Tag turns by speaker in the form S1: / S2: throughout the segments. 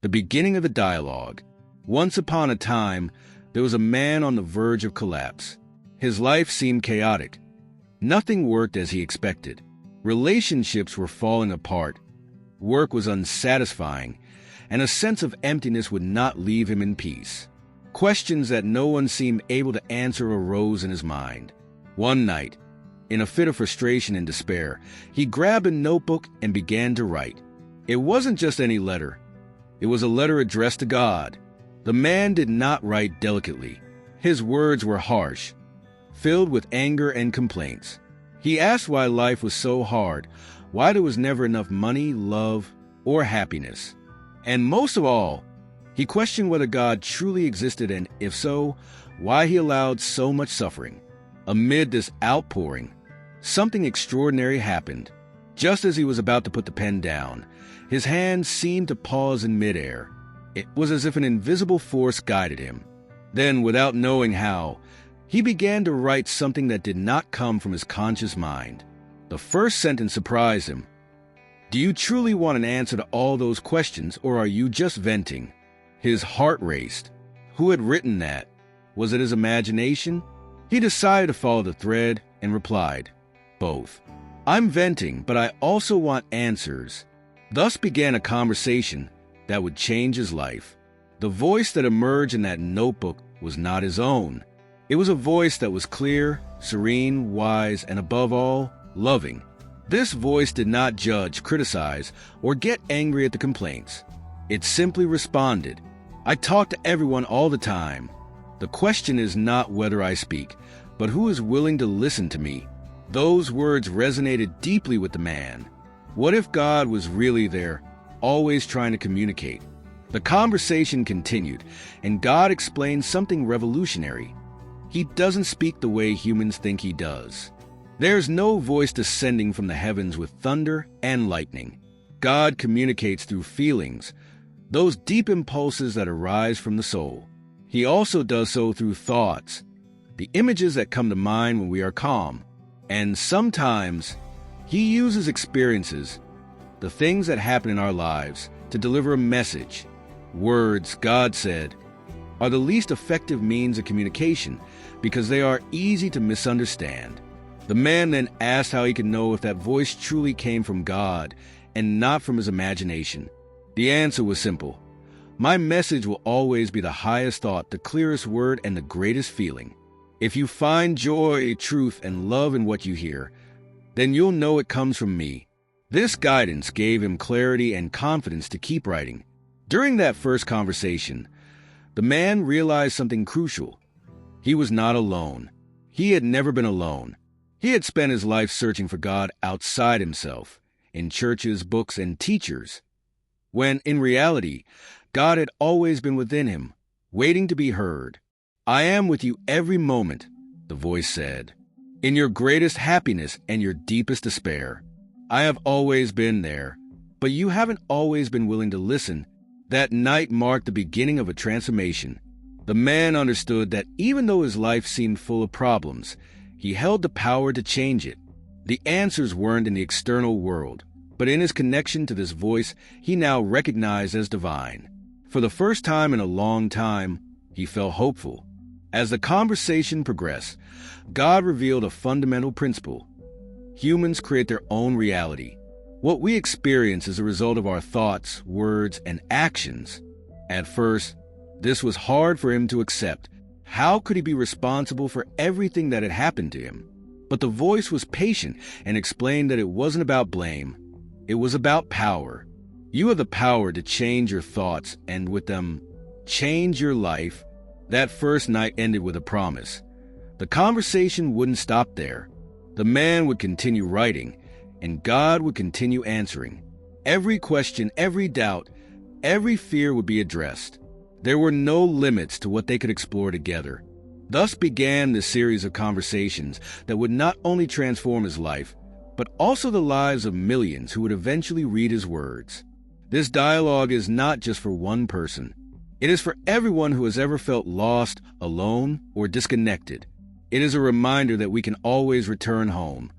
S1: The beginning of the dialogue. Once upon a time, there was a man on the verge of collapse. His life seemed chaotic. Nothing worked as he expected. Relationships were falling apart. Work was unsatisfying, and a sense of emptiness would not leave him in peace. Questions that no one seemed able to answer arose in his mind. One night, in a fit of frustration and despair, he grabbed a notebook and began to write. It wasn't just any letter. It was a letter addressed to God. The man did not write delicately. His words were harsh, filled with anger and complaints. He asked why life was so hard, why there was never enough money, love, or happiness. And most of all, he questioned whether God truly existed, and if so, why he allowed so much suffering. Amid this outpouring, something extraordinary happened. Just as he was about to put the pen down, his hand seemed to pause in midair. It was as if an invisible force guided him. Then, without knowing how, he began to write something that did not come from his conscious mind. The first sentence surprised him. "Do you truly want an answer to all those questions, or are you just venting?" His heart raced. Who had written that? Was it his imagination? He decided to follow the thread and replied, "Both. I'm venting, but I also want answers." Thus began a conversation that would change his life. The voice that emerged in that notebook was not his own. It was a voice that was clear, serene, wise, and above all, loving. This voice did not judge, criticize, or get angry at the complaints. It simply responded, "I talk to everyone all the time. The question is not whether I speak, but who is willing to listen to me." Those words resonated deeply with the man. What if God was really there, always trying to communicate? The conversation continued, and God explained something revolutionary. He doesn't speak the way humans think he does. There's no voice descending from the heavens with thunder and lightning. God communicates through feelings, those deep impulses that arise from the soul. He also does so through thoughts, the images that come to mind when we are calm. And sometimes, he uses experiences, the things that happen in our lives, to deliver a message. Words, God said, are the least effective means of communication because they are easy to misunderstand. The man then asked how he could know if that voice truly came from God and not from his imagination. The answer was simple. My message will always be the highest thought, the clearest word, and the greatest feeling. If you find joy, truth, and love in what you hear, then you'll know it comes from me. This guidance gave him clarity and confidence to keep writing. During that first conversation, the man realized something crucial. He was not alone. He had never been alone. He had spent his life searching for God outside himself, in churches, books, and teachers, when, in reality, God had always been within him, waiting to be heard. "I am with you every moment," the voice said, "in your greatest happiness and your deepest despair. I have always been there, but you haven't always been willing to listen." That night marked the beginning of a transformation. The man understood that even though his life seemed full of problems, he held the power to change it. The answers weren't in the external world, but in his connection to this voice he now recognized as divine. For the first time in a long time, he felt hopeful. As the conversation progressed, God revealed a fundamental principle. Humans create their own reality. What we experience is a result of our thoughts, words, and actions. At first, this was hard for him to accept. How could he be responsible for everything that had happened to him? But the voice was patient and explained that it wasn't about blame. It was about power. You have the power to change your thoughts and with them, change your life. That first night ended with a promise. The conversation wouldn't stop there. The man would continue writing, and God would continue answering. Every question, every doubt, every fear would be addressed. There were no limits to what they could explore together. Thus began this series of conversations that would not only transform his life, but also the lives of millions who would eventually read his words. This dialogue is not just for one person. It is for everyone who has ever felt lost, alone, or disconnected. It is a reminder that we can always return home,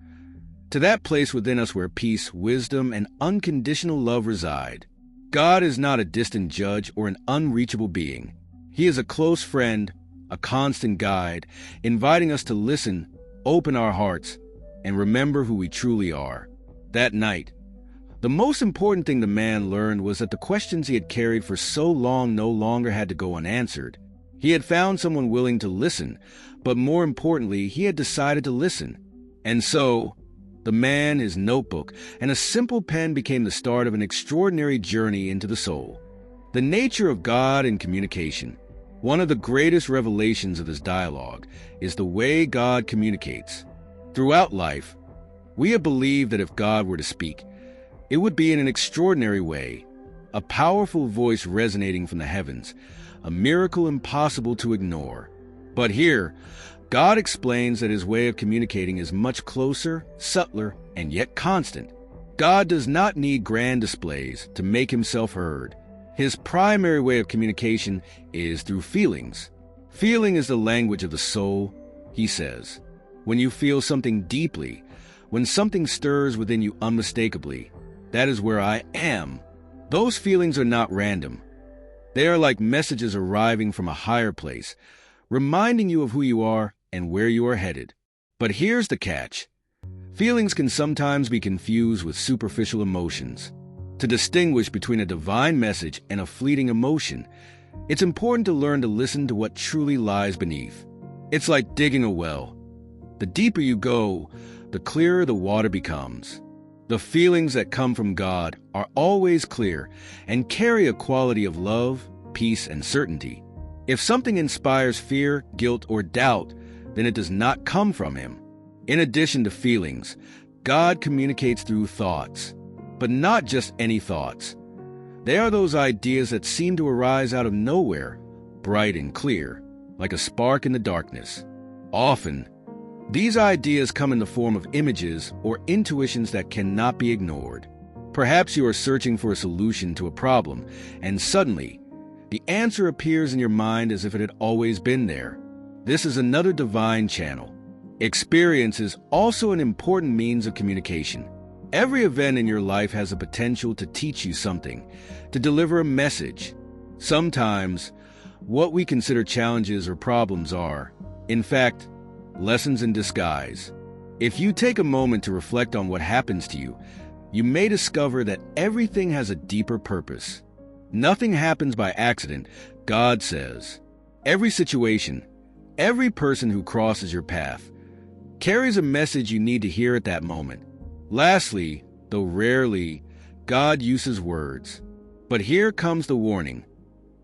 S1: to that place within us where peace, wisdom, and unconditional love reside. God is not a distant judge or an unreachable being. He is a close friend, a constant guide, inviting us to listen, open our hearts, and remember who we truly are. That night, the most important thing the man learned was that the questions he had carried for so long no longer had to go unanswered. He had found someone willing to listen, but more importantly, he had decided to listen. And so, the man, his notebook, and a simple pen became the start of an extraordinary journey into the soul. The nature of God and communication. One of the greatest revelations of this dialogue is the way God communicates. Throughout life, we have believed that if God were to speak, it would be in an extraordinary way, a powerful voice resonating from the heavens, a miracle impossible to ignore. But here, God explains that his way of communicating is much closer, subtler, and yet constant. God does not need grand displays to make himself heard. His primary way of communication is through feelings. Feeling is the language of the soul, he says. When you feel something deeply, when something stirs within you unmistakably, that is where I am. Those feelings are not random. They are like messages arriving from a higher place, reminding you of who you are and where you are headed. But here's the catch. Feelings can sometimes be confused with superficial emotions. To distinguish between a divine message and a fleeting emotion, it's important to learn to listen to what truly lies beneath. It's like digging a well. The deeper you go, the clearer the water becomes. The feelings that come from God are always clear and carry a quality of love, peace, and certainty. If something inspires fear, guilt, or doubt, then it does not come from him. In addition to feelings, God communicates through thoughts, but not just any thoughts. They are those ideas that seem to arise out of nowhere, bright and clear, like a spark in the darkness. Often, these ideas come in the form of images or intuitions that cannot be ignored. Perhaps you are searching for a solution to a problem, and suddenly, the answer appears in your mind as if it had always been there. This is another divine channel. Experience is also an important means of communication. Every event in your life has the potential to teach you something, to deliver a message. Sometimes, what we consider challenges or problems are, in fact, lessons in disguise. If you take a moment to reflect on what happens to you, you may discover that everything has a deeper purpose. Nothing happens by accident, God says. Every situation, every person who crosses your path, carries a message you need to hear at that moment. Lastly, though rarely, God uses words. But here comes the warning.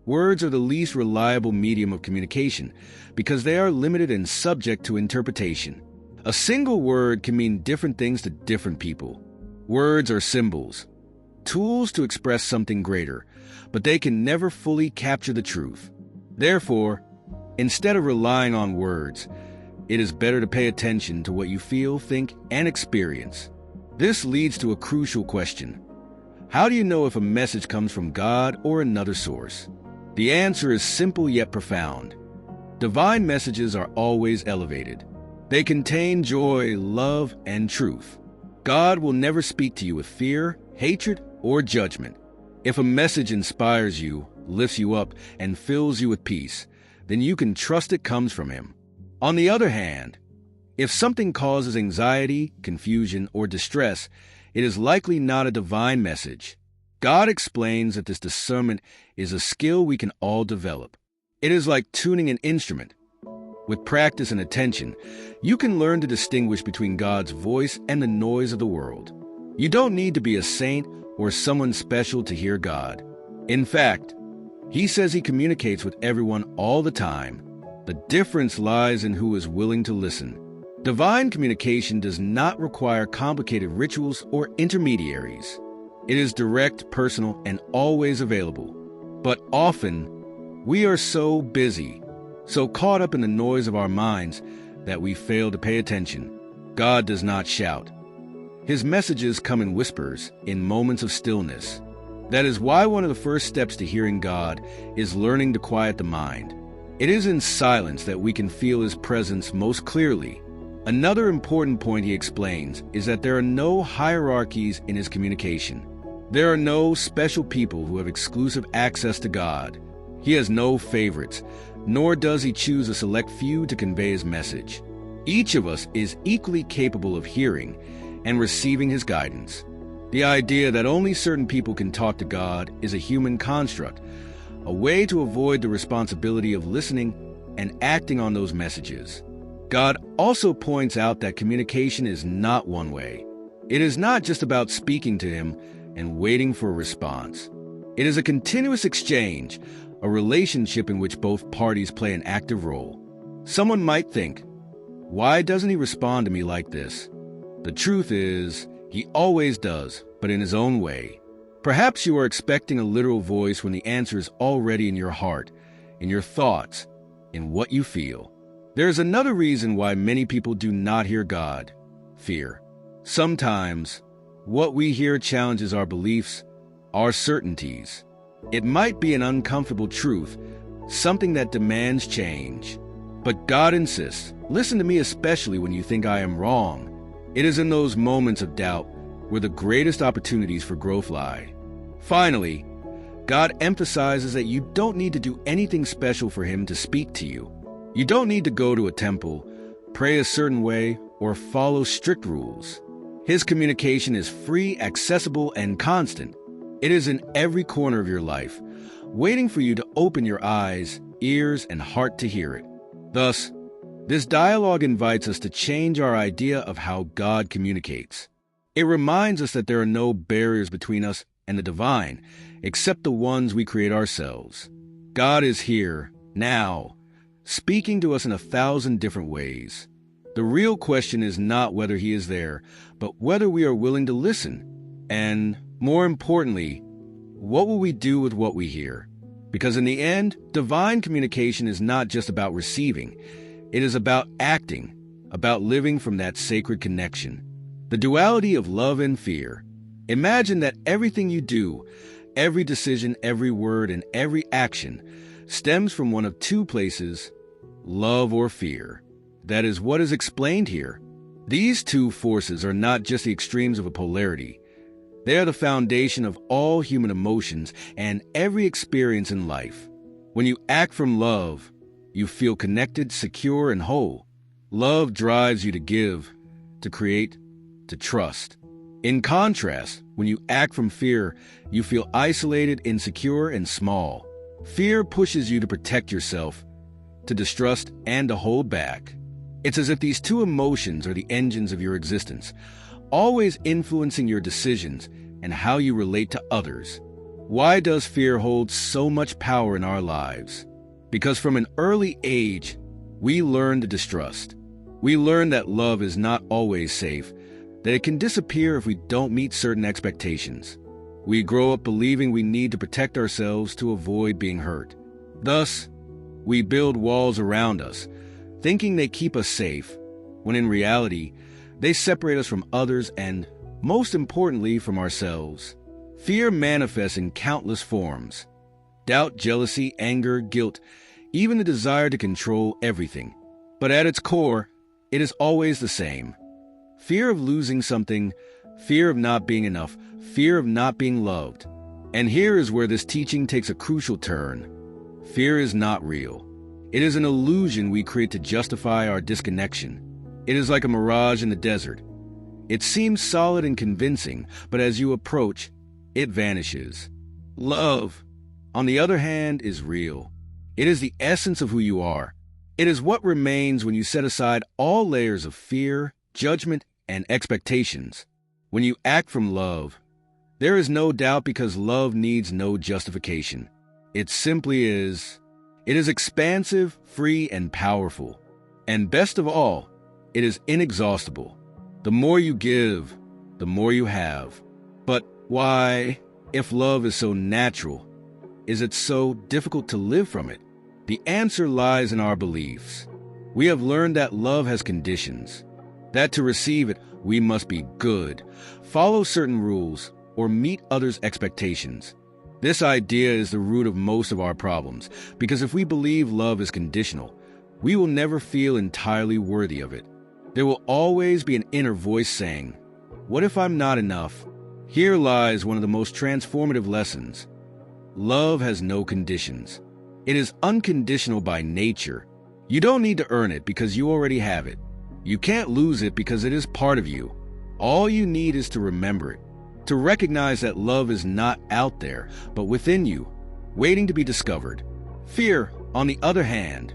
S1: Words are the least reliable medium of communication because they are limited and subject to interpretation. A single word can mean different things to different people. Words are symbols, tools to express something greater, but they can never fully capture the truth. Therefore, instead of relying on words, it is better to pay attention to what you feel, think, and experience. This leads to a crucial question. How do you know if a message comes from God or another source? The answer is simple yet profound. Divine messages are always elevated. They contain joy, love, and truth. God will never speak to you with fear, hatred, or judgment. If a message inspires you, lifts you up, and fills you with peace, then you can trust it comes from him. On the other hand, if something causes anxiety, confusion, or distress, it is likely not a divine message. God explains that this discernment is a skill we can all develop. It is like tuning an instrument. With practice and attention, you can learn to distinguish between God's voice and the noise of the world. You don't need to be a saint or someone special to hear God. In fact, he says he communicates with everyone all the time. The difference lies in who is willing to listen. Divine communication does not require complicated rituals or intermediaries. It is direct, personal, and always available. But often, we are so busy, so caught up in the noise of our minds, that we fail to pay attention. God does not shout. His messages come in whispers, in moments of stillness. That is why one of the first steps to hearing God is learning to quiet the mind. It is in silence that we can feel his presence most clearly. Another important point he explains is that there are no hierarchies in his communication. There are no special people who have exclusive access to God. He has no favorites, nor does he choose a select few to convey his message. Each of us is equally capable of hearing and receiving his guidance. The idea that only certain people can talk to God is a human construct, a way to avoid the responsibility of listening and acting on those messages. God also points out that communication is not one way. It is not just about speaking to him and waiting for a response. It is a continuous exchange, a relationship in which both parties play an active role. Someone might think, why doesn't he respond to me like this? The truth is, he always does, but in his own way. Perhaps you are expecting a literal voice when the answer is already in your heart, in your thoughts, in what you feel. There is another reason why many people do not hear God: fear. Sometimes, what we hear challenges our beliefs, our certainties. It might be an uncomfortable truth, something that demands change. But God insists, listen to me especially when you think I am wrong. It is in those moments of doubt where the greatest opportunities for growth lie. Finally, God emphasizes that you don't need to do anything special for him to speak to you. You don't need to go to a temple, pray a certain way, or follow strict rules. His communication is free, accessible, and constant. It is in every corner of your life, waiting for you to open your eyes, ears, and heart to hear it. Thus, this dialogue invites us to change our idea of how God communicates. It reminds us that there are no barriers between us and the divine, except the ones we create ourselves. God is here, now, speaking to us in 1,000 different ways. The real question is not whether he is there, but whether we are willing to listen. And, more importantly, what will we do with what we hear? Because in the end, divine communication is not just about receiving. It is about acting, about living from that sacred connection. The duality of love and fear. Imagine that everything you do, every decision, every word, and every action stems from one of two places: love or fear. That is what is explained here. These two forces are not just the extremes of a polarity. They are the foundation of all human emotions and every experience in life. When you act from love, you feel connected, secure, and whole. Love drives you to give, to create, to trust. In contrast, when you act from fear, you feel isolated, insecure, and small. Fear pushes you to protect yourself, to distrust, and to hold back. It's as if these two emotions are the engines of your existence, always influencing your decisions and how you relate to others. Why does fear hold so much power in our lives? Because from an early age, we learn to distrust. We learn that love is not always safe, that it can disappear if we don't meet certain expectations. We grow up believing we need to protect ourselves to avoid being hurt. Thus, we build walls around us, thinking they keep us safe, when in reality, they separate us from others and, most importantly, from ourselves. Fear manifests in countless forms: doubt, jealousy, anger, guilt, even the desire to control everything. But at its core, it is always the same. Fear of losing something, fear of not being enough, fear of not being loved. And here is where this teaching takes a crucial turn. Fear is not real. It is an illusion we create to justify our disconnection. It is like a mirage in the desert. It seems solid and convincing, but as you approach, it vanishes. Love, on the other hand, is real. It is the essence of who you are. It is what remains when you set aside all layers of fear, judgment, and expectations. When you act from love, there is no doubt because love needs no justification. It simply is. It is expansive, free, and powerful. And best of all, it is inexhaustible. The more you give, the more you have. But why, if love is so natural, is it so difficult to live from it? The answer lies in our beliefs. We have learned that love has conditions, that to receive it, we must be good, follow certain rules, or meet others' expectations. This idea is the root of most of our problems, because if we believe love is conditional, we will never feel entirely worthy of it. There will always be an inner voice saying, "What if I'm not enough? Here lies one of the most transformative lessons. Love has no conditions. It is unconditional by nature. You don't need to earn it because you already have it. You can't lose it because it is part of you. All you need is to remember it, to recognize that love is not out there, but within you, waiting to be discovered. Fear, on the other hand,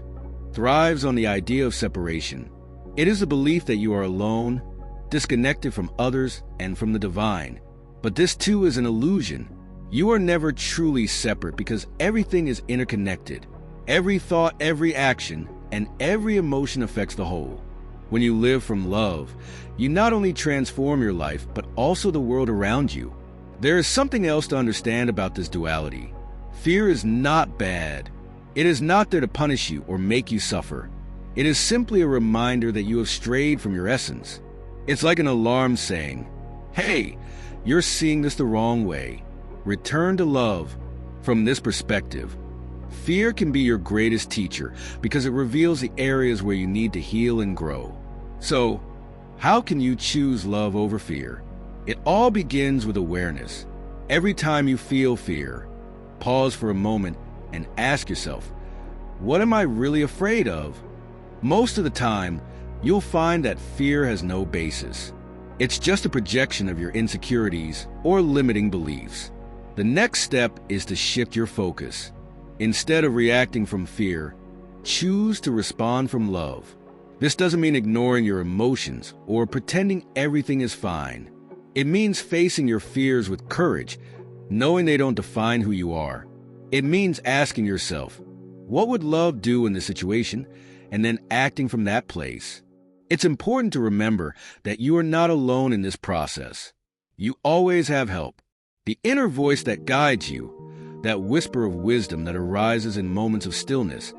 S1: thrives on the idea of separation. It is the belief that you are alone, disconnected from others and from the divine. But this too is an illusion. You are never truly separate because everything is interconnected. Every thought, every action, and every emotion affects the whole. When you live from love, you not only transform your life, but also the world around you. There is something else to understand about this duality. Fear is not bad. It is not there to punish you or make you suffer. It is simply a reminder that you have strayed from your essence. It's like an alarm saying, "Hey, you're seeing this the wrong way. Return to love." From this perspective, fear can be your greatest teacher because it reveals the areas where you need to heal and grow. So, how can you choose love over fear? It all begins with awareness. Every time you feel fear, pause for a moment and ask yourself, what am I really afraid of? Most of the time, you'll find that fear has no basis. It's just a projection of your insecurities or limiting beliefs. The next step is to shift your focus. Instead of reacting from fear, choose to respond from love. This doesn't mean ignoring your emotions or pretending everything is fine. It means facing your fears with courage, knowing they don't define who you are. It means asking yourself, what would love do in this situation? And then acting from that place. It's important to remember that you are not alone in this process. You always have help. The inner voice that guides you, that whisper of wisdom that arises in moments of stillness,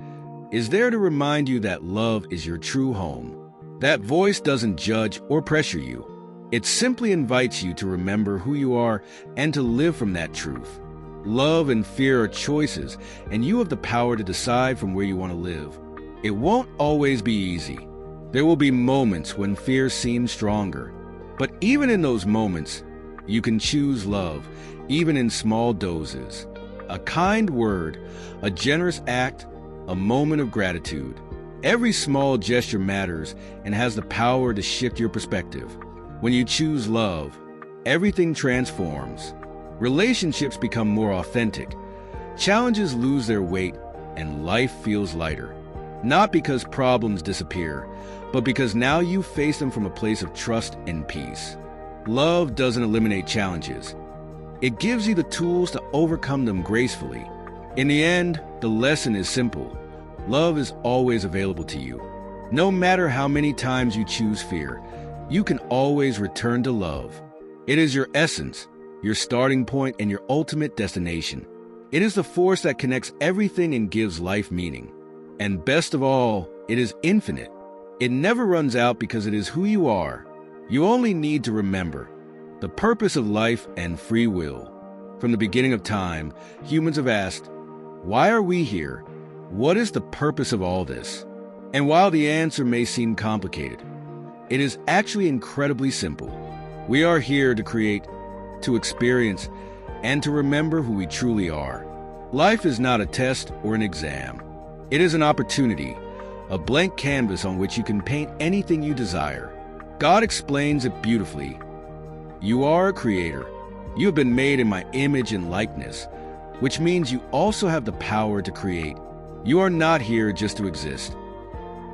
S1: is there to remind you that love is your true home. That voice doesn't judge or pressure you. It simply invites you to remember who you are and to live from that truth. Love and fear are choices, and you have the power to decide from where you want to live. It won't always be easy. There will be moments when fear seems stronger. But even in those moments, you can choose love, even in small doses. A kind word, a generous act, a moment of gratitude. Every small gesture matters and has the power to shift your perspective. When you choose love, everything transforms. Relationships become more authentic. Challenges lose their weight and life feels lighter. Not because problems disappear, but because now you face them from a place of trust and peace. Love doesn't eliminate challenges. It gives you the tools to overcome them gracefully. In the end, the lesson is simple. Love is always available to you. No matter how many times you choose fear, you can always return to love. It is your essence, your starting point, and your ultimate destination. It is the force that connects everything and gives life meaning. And best of all, it is infinite. It never runs out because it is who you are. You only need to remember the purpose of life and free will. From the beginning of time, humans have asked, why are we here? What is the purpose of all this? And while the answer may seem complicated, it is actually incredibly simple. We are here to create, to experience, and to remember who we truly are. Life is not a test or an exam. It is an opportunity, a blank canvas on which you can paint anything you desire. God explains it beautifully. You are a creator. You have been made in my image and likeness, which means you also have the power to create. You are not here just to exist.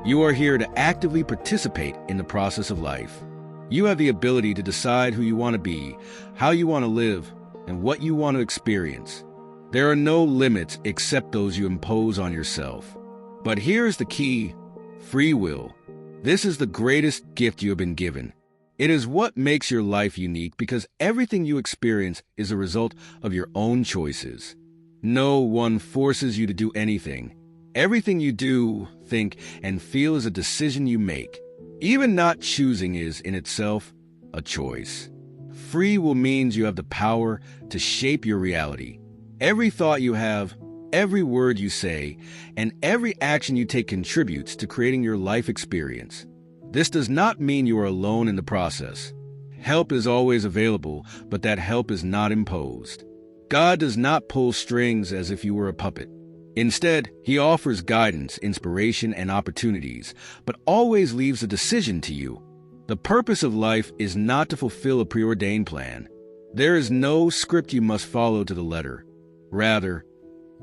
S1: You are here to actively participate in the process of life. You have the ability to decide who you want to be, how you want to live, and what you want to experience. There are no limits except those you impose on yourself. But here's the key: free will. This is the greatest gift you have been given. It is what makes your life unique because everything you experience is a result of your own choices. No one forces you to do anything. Everything you do, think, and feel is a decision you make. Even not choosing is, in itself, a choice. Free will means you have the power to shape your reality. Every thought you have, every word you say, and every action you take contributes to creating your life experience. This does not mean you are alone in the process. Help is always available, but that help is not imposed. God does not pull strings as if you were a puppet. Instead, he offers guidance, inspiration, and opportunities, but always leaves a decision to you. The purpose of life is not to fulfill a preordained plan. There is no script you must follow to the letter. Rather,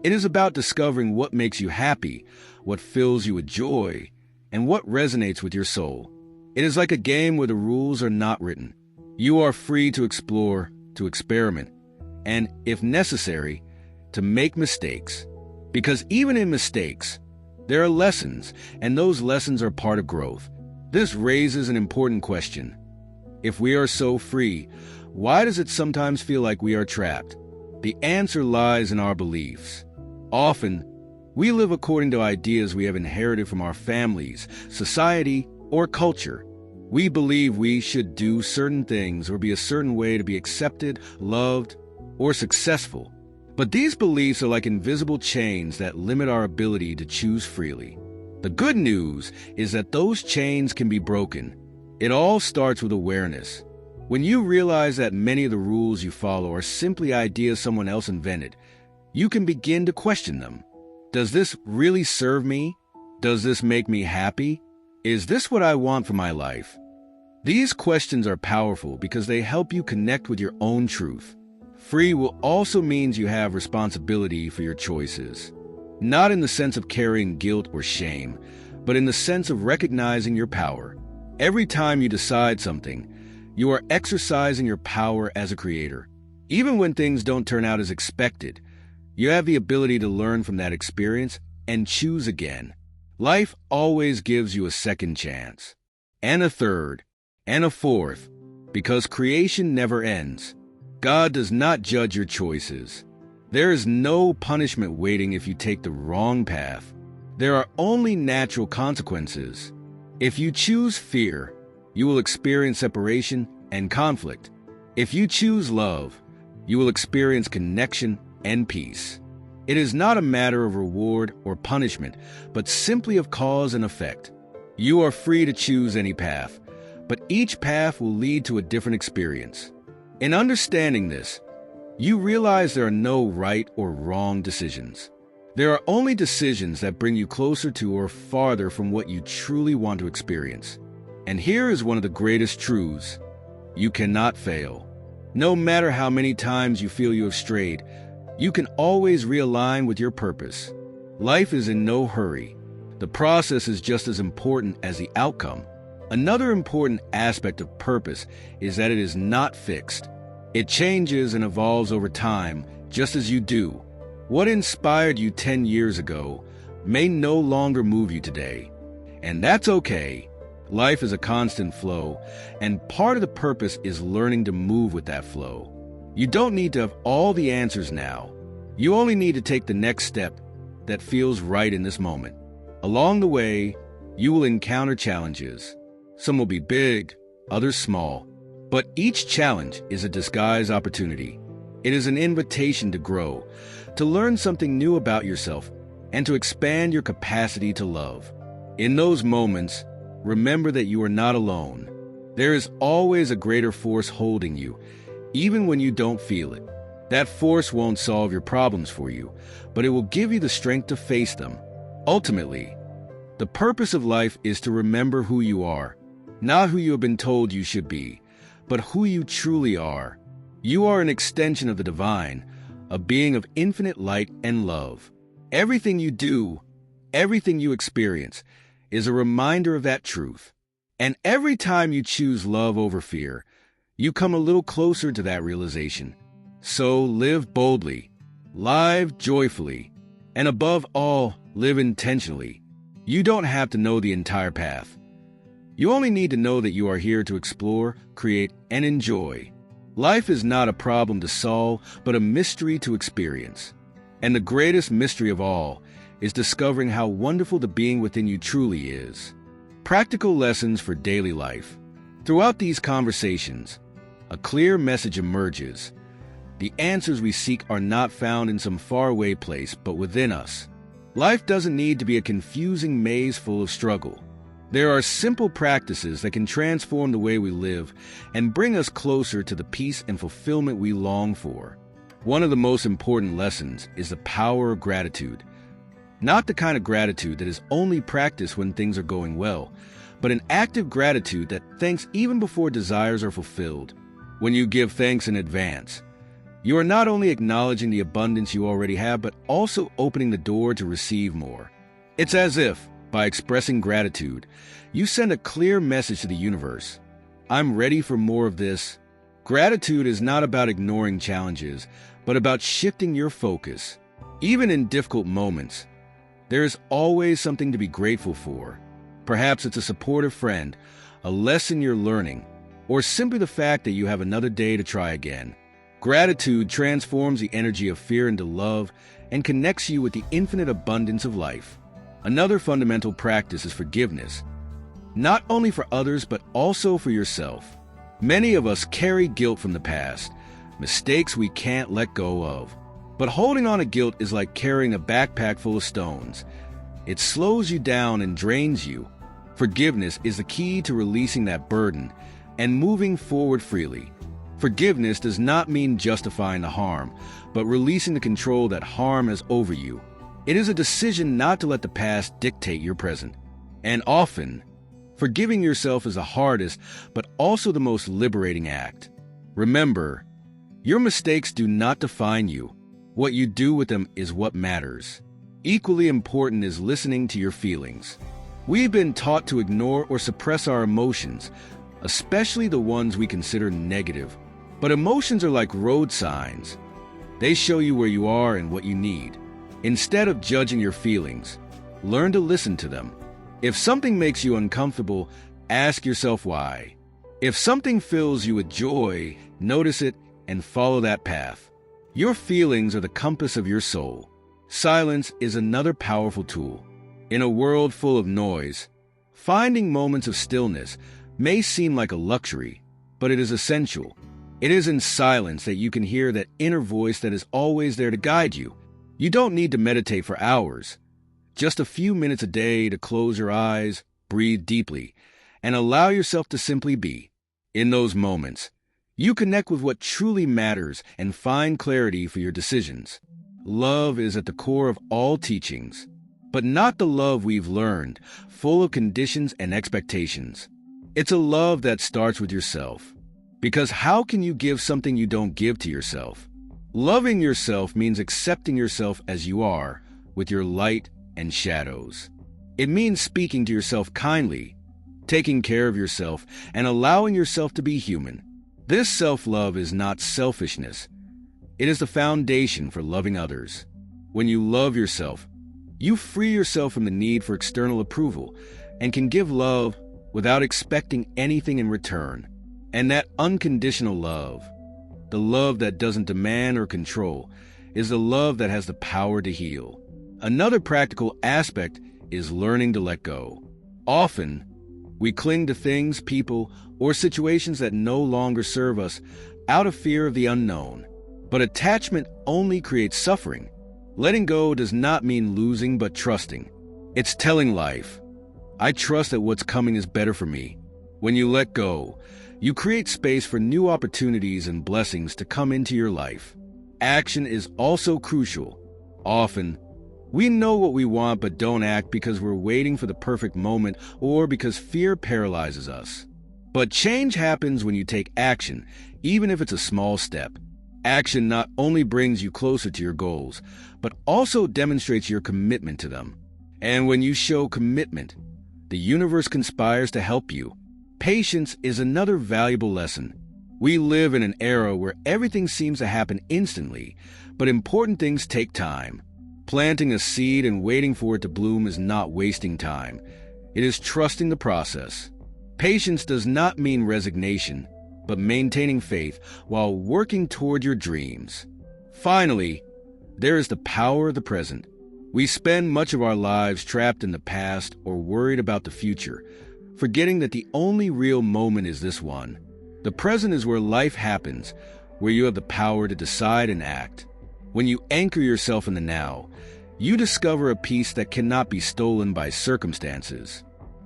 S1: it is about discovering what makes you happy, what fills you with joy, and what resonates with your soul. It is like a game where the rules are not written. You are free to explore, to experiment, and, if necessary, to make mistakes. Because even in mistakes, there are lessons, and those lessons are part of growth. This raises an important question. If we are so free, why does it sometimes feel like we are trapped? The answer lies in our beliefs. Often, we live according to ideas we have inherited from our families, society, or culture. We believe we should do certain things or be a certain way to be accepted, loved, or successful. But these beliefs are like invisible chains that limit our ability to choose freely. The good news is that those chains can be broken. It all starts with awareness. When you realize that many of the rules you follow are simply ideas someone else invented, you can begin to question them. Does this really serve me? Does this make me happy? Is this what I want for my life? These questions are powerful because they help you connect with your own truth. Free will also means you have responsibility for your choices. Not in the sense of carrying guilt or shame, but in the sense of recognizing your power. Every time you decide something, you are exercising your power as a creator. Even when things don't turn out as expected, you have the ability to learn from that experience and choose again. Life always gives you a second chance, and a third, and a fourth, because creation never ends. God does not judge your choices. There is no punishment waiting if you take the wrong path. There are only natural consequences. If you choose fear, you will experience separation and conflict. If you choose love, you will experience connection and peace. It is not a matter of reward or punishment, but simply of cause and effect. You are free to choose any path, but each path will lead to a different experience. In understanding this, you realize there are no right or wrong decisions. There are only decisions that bring you closer to or farther from what you truly want to experience. And here is one of the greatest truths. You cannot fail. No matter how many times you feel you have strayed, you can always realign with your purpose. Life is in no hurry. The process is just as important as the outcome. Another important aspect of purpose is that it is not fixed. It changes and evolves over time, just as you do. What inspired you 10 years ago may no longer move you today. And that's okay. Life is a constant flow, and part of the purpose is learning to move with that flow. You don't need to have all the answers now. You only need to take the next step that feels right in this moment. Along the way, you will encounter challenges. Some will be big, others small. But each challenge is a disguised opportunity. It is an invitation to grow, to learn something new about yourself, and to expand your capacity to love. In those moments, remember that you are not alone. There is always a greater force holding you, even when you don't feel it. That force won't solve your problems for you, but it will give you the strength to face them. Ultimately, the purpose of life is to remember who you are, not who you have been told you should be, but who you truly are. You are an extension of the divine, a being of infinite light and love. Everything you do, everything you experience, is a reminder of that truth. And every time you choose love over fear, you come a little closer to that realization. So live boldly, live joyfully, and above all, live intentionally. You don't have to know the entire path. You only need to know that you are here to explore, create, and enjoy. Life is not a problem to solve, but a mystery to experience. And the greatest mystery of all is discovering how wonderful the being within you truly is. Practical lessons for daily life. Throughout these conversations, a clear message emerges. The answers we seek are not found in some faraway place, but within us. Life doesn't need to be a confusing maze full of struggle. There are simple practices that can transform the way we live and bring us closer to the peace and fulfillment we long for. One of the most important lessons is the power of gratitude. Not the kind of gratitude that is only practiced when things are going well, but an active gratitude that thanks even before desires are fulfilled. When you give thanks in advance, you are not only acknowledging the abundance you already have, but also opening the door to receive more. It's as if, by expressing gratitude, you send a clear message to the universe. I'm ready for more of this. Gratitude is not about ignoring challenges, but about shifting your focus. Even in difficult moments, there is always something to be grateful for. Perhaps it's a supportive friend, a lesson you're learning, or simply the fact that you have another day to try again. Gratitude transforms the energy of fear into love and connects you with the infinite abundance of life. Another fundamental practice is forgiveness, not only for others but also for yourself. Many of us carry guilt from the past, mistakes we can't let go of. But holding on to guilt is like carrying a backpack full of stones. It slows you down and drains you. Forgiveness is the key to releasing that burden and moving forward freely. Forgiveness does not mean justifying the harm, but releasing the control that harm has over you. It is a decision not to let the past dictate your present. And often, forgiving yourself is the hardest, but also the most liberating act. Remember, your mistakes do not define you. What you do with them is what matters. Equally important is listening to your feelings. We've been taught to ignore or suppress our emotions, especially the ones we consider negative. But emotions are like road signs. They show you where you are and what you need. Instead of judging your feelings, learn to listen to them. If something makes you uncomfortable, ask yourself why. If something fills you with joy, notice it and follow that path. Your feelings are the compass of your soul. Silence is another powerful tool. In a world full of noise, finding moments of stillness may seem like a luxury, but it is essential. It is in silence that you can hear that inner voice that is always there to guide you. You don't need to meditate for hours. Just a few minutes a day to close your eyes, breathe deeply, and allow yourself to simply be. In those moments, you connect with what truly matters and find clarity for your decisions. Love is at the core of all teachings, but not the love we've learned, full of conditions and expectations. It's a love that starts with yourself. Because how can you give something you don't give to yourself? Loving yourself means accepting yourself as you are, with your light and shadows. It means speaking to yourself kindly, taking care of yourself, and allowing yourself to be human. This self-love is not selfishness. It is the foundation for loving others. When you love yourself, you free yourself from the need for external approval and can give love without expecting anything in return. And that unconditional love, the love that doesn't demand or control, is the love that has the power to heal. Another practical aspect is learning to let go. Often, we cling to things, people, or situations that no longer serve us out of fear of the unknown. But attachment only creates suffering. Letting go does not mean losing, but trusting. It's telling life, I trust that what's coming is better for me. When you let go, you create space for new opportunities and blessings to come into your life. Action is also crucial. Often, we know what we want but don't act because we're waiting for the perfect moment or because fear paralyzes us. But change happens when you take action, even if it's a small step. Action not only brings you closer to your goals, but also demonstrates your commitment to them. And when you show commitment, the universe conspires to help you. Patience is another valuable lesson. We live in an era where everything seems to happen instantly, but important things take time. Planting a seed and waiting for it to bloom is not wasting time. It is trusting the process. Patience does not mean resignation, but maintaining faith while working toward your dreams. Finally, there is the power of the present. We spend much of our lives trapped in the past or worried about the future, forgetting that the only real moment is this one. The present is where life happens, where you have the power to decide and act. When you anchor yourself in the now, you discover a peace that cannot be stolen by circumstances.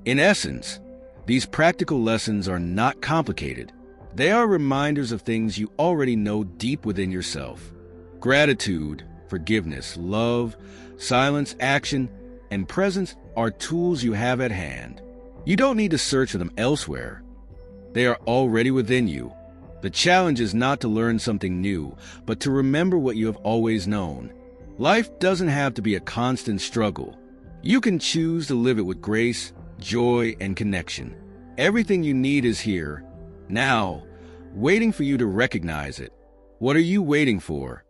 S1: In essence, these practical lessons are not complicated. They are reminders of things you already know deep within yourself. Gratitude, forgiveness, love, silence, action, and presence are tools you have at hand. You don't need to search for them elsewhere. They are already within you. The challenge is not to learn something new, but to remember what you have always known. Life doesn't have to be a constant struggle. You can choose to live it with grace, joy, and connection. Everything you need is here, now, waiting for you to recognize it. What are you waiting for?